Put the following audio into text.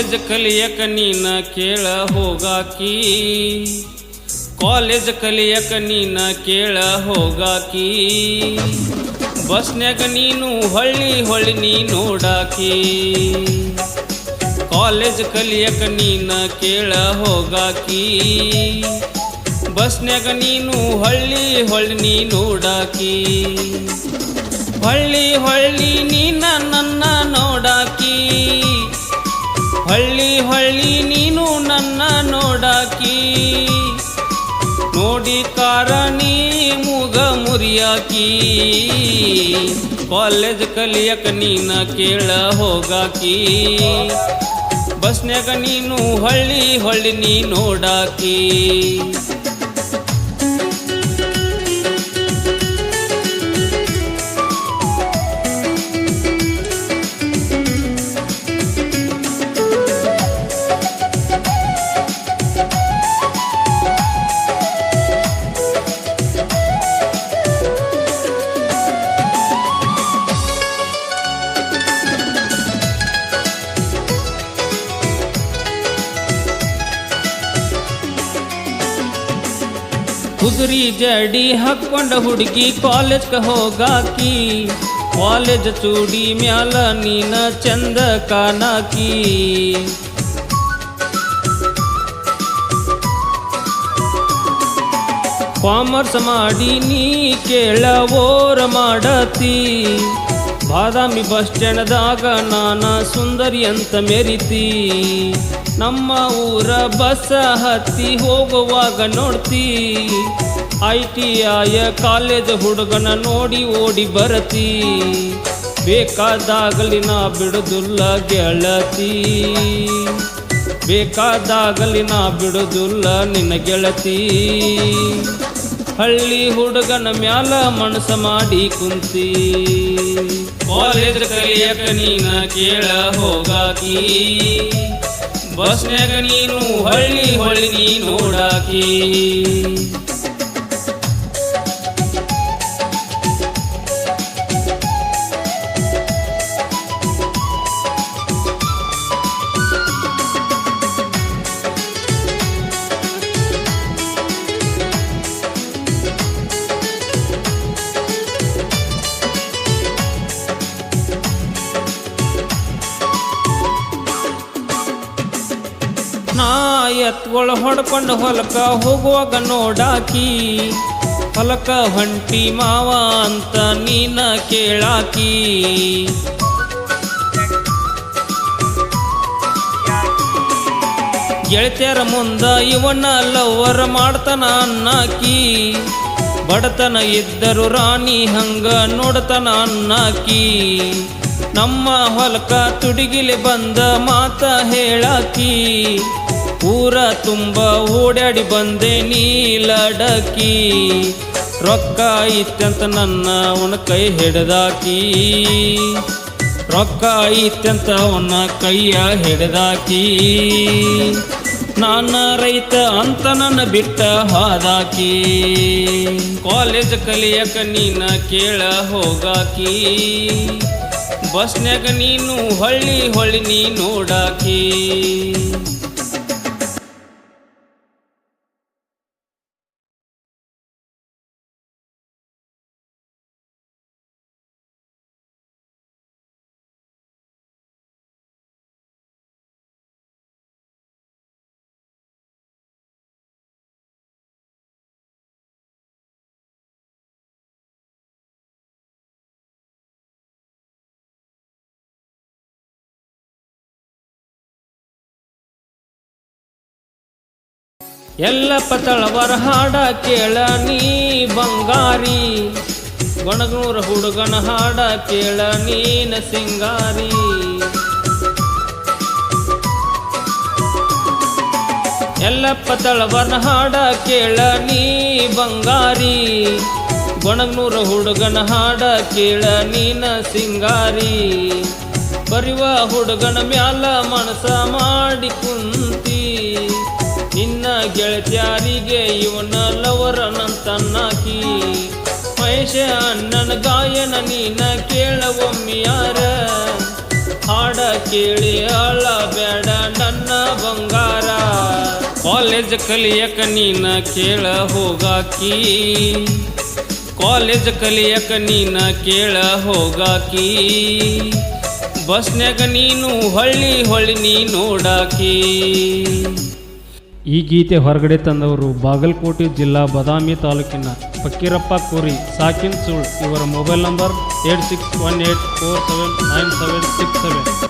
College ಕಲಿಯಕ ನೀನ ಕೇಳ ಹೋಗಾಕಿ college ಕಲಿಯಕ ನೀನ ಕೇಳ ಹೋಗಾಕಿ ಬಸ್ನ್ಯಾಗ ನೀನು ಹೊಳ್ಳಿ ಹೊಳ್ಳಿ ನೀ ನೋಡಾಕಿ ಕಾಲೇಜ್ ಕಲಿಯಕ ನೀನ ಕೇಳ ಹೋಗಾಕಿ ಬಸ್ನ್ಯಾಗ ನೀನು ಹೊಳ್ಳಿ ಹೊಳ್ಳಿ ನೀ ನೋಡಾಕಿ ಹೊಳ್ಳಿ ಹೊಳ್ಳಿ ನೀನ ನನ್ನ ನೋಡಾಕಿ ಹೊಳ್ಳಿ ಹೊಳ್ಳಿ ನೀನು ನನ್ನ ನೋಡಾಕಿ ನೋಡಿ ಕಾರಣಿ ಮೂಗ ಮುರಿಯಾಕಿ ಕಾಲೇಜ್ ಕಲಿಯಕ ನೀನ ಕೇಳ ಹೋಗಾಕಿ ಬಸ್ನ್ಯಾಗ ನೀನು ಹೊಳ್ಳಿ ಹೊಳ್ಳಿ ನೀ ನೋಡಾಕಿ ಕುದುರಿ ಜಡಿ ಹಾಕೊಂಡ ಹುಡುಗಿ ಕಾಲೇಜ್ಗೆ ಹೋಗಾಕಿ ಕಾಲೇಜ್ ಚೂಡಿ ಮ್ಯಾಲ ನೀನ ಚಂದ ಕಾನಾಕಿ ಕಾಮರ್ಸ್ ಮಾಡಿ ನೀ ಕೇಳ ಓರ ಮಾಡತಿ ಬಾದಾಮಿ ಬಸ್ ಸ್ಟ್ಯಾಂಡ್ದಾಗ ನಾನ ಸುಂದರಿ ಅಂತ ಮೆರಿತಿ ನಮ್ಮ ಊರ ಬಸ್ ಹತ್ತಿ ಹೋಗುವಾಗ ನೋಡ್ತಿ ITI ಕಾಲೇಜ್ ಹುಡುಗನ ನೋಡಿ ಓಡಿ ಬರತಿ ಬೇಕಾದಾಗಲಿ ನಾ ಬಿಡುದಿಲ್ಲ ಗೆಳತಿ ಬೇಕಾದಾಗಲಿ ನಾ ಬಿಡುದಿಲ್ಲ ನಿನ್ನ ಗೆಳತಿ ಹಳ್ಳಿ ಹುಡುಗನ ಮ್ಯಾಲ ಮನಸ ಮಾಡಿ ಕುಂತಿ ಕಾಲೇಜ್ ಕಲಿಯಕ ನೀನ ಕೇಳ ಹೋಗಾಕಿ ಬಸ್ನ್ಯಾಗ ನೀನು ಹೊಳ್ಳಿ ಹೊಳ್ಳಿ ನೀ ನೋಡಾಕಿ ನಾ ಎತ್ಗಳು ಹೊಡ್ಕೊಂಡು ಹೊಲಕ ಹೋಗುವಾಗ ನೋಡಾಕಿ ಹೊಲಕ ಹೊಂಟಿ ಮಾವ ಅಂತ ನೀನ ಕೇಳಾಕಿ ಗೆಳತಿಯರ ಮುಂದ ಇವನ ಲವರ್ ಮಾಡ್ತಾನ ಅನ್ನಾಕಿ ಬಡತನ ಇದ್ದರು ರಾಣಿ ಹಂಗ ನೋಡ್ತಾನ ಅನ್ನಾಕಿ ನಮ್ಮ ಹೊಲಕ ತುಡಿಗಿಲಿ ಬಂದ ಮಾತ ಹೇಳಾಕಿ ಊರ ತುಂಬ ಓಡಾಡಿ ಬಂದೆ ನೀಲಡಕಿ ರೊಕ್ಕ ಇತ್ತಂತ ನನ್ನ ಅವನ ಕೈ ಹಿಡ್ದಾಕಿ ರೊಕ್ಕ ಇತ್ತಂತ ಅವನ ಕೈಯ ಹಿಡ್ದಾಕಿ ನಾನ ರೈತ ಅಂತ ನನ್ನ ಬಿಟ್ಟ ಹಾದಾಕಿ ಕಾಲೇಜ್ ಕಲಿಯಕ ನೀನ ಕೇಳ ಹೋಗಾಕಿ ಬಸ್ನ್ಯಾಗ ನೀನು ಹೊಳ್ಳಿ ಹೊಳ್ಳಿ ನೀ ನೋಡಾಕಿ ಎಲ್ಲಪ್ಪ ತಳವರ ಹಾಡ ಕೇಳ ನೀ ಬಂಗಾರಿ ಗೊಣಗನೂರ ಹುಡುಗನ ಹಾಡ ಕೇಳ ನೀನ ಸಿಂಗಾರಿ ಎಲ್ಲಪ್ಪ ತಳವರ ಹಾಡ ಕೇಳ ನೀ ಬಂಗಾರಿ ಗೊಣಗನೂರ ಹುಡುಗನ ಹಾಡ ಕೇಳ ನೀನ ಸಿಂಗಾರಿ ಬರಿವ ಹುಡುಗನ ಮ್ಯಾಲ ಮನಸ ಮಾಡಿ ಕುಂತಿ ನಿನ್ನ ಗೆಳತ್ಯಾರಿಗೆ ಇವನ ಲವರನಂತನ್ನಾಕಿ ಮಹೇಶ ಅಣ್ಣನ ಗಾಯನ ನೀನ ಕೇಳ ಒಮ್ಮಿಯಾರ ಹಾಡ ಕೇಳಿ ಅಳಬೇಡ ನನ್ನ ಬಂಗಾರ. ಕಾಲೇಜ್ ಕಲಿಯಕ ನೀನ ಕೇಳ ಹೋಗಾಕಿ, ಕಾಲೇಜ್ ಕಲಿಯಕ ನೀನ ಕೇಳ ಹೋಗಾಕಿ. ಬಸ್ನ್ಯಾಗ ನೀನು ಹೊಳ್ಳಿ ಹೊಳ್ಳಿ ನೀ ನೋಡಾಕಿ. ಈ ಗೀತೆ ಹೊರಗಡೆ ತಂದವರು ಬಾಗಲಕೋಟೆ ಜಿಲ್ಲಾ ಬದಾಮಿ ತಾಲೂಕಿನ ಫಕೀರಪ್ಪ ಕೋರಿ ಸಾಕಿನ್ ಸುಳ್. ಇವರ ಮೊಬೈಲ್ ನಂಬರ್ 8618479767.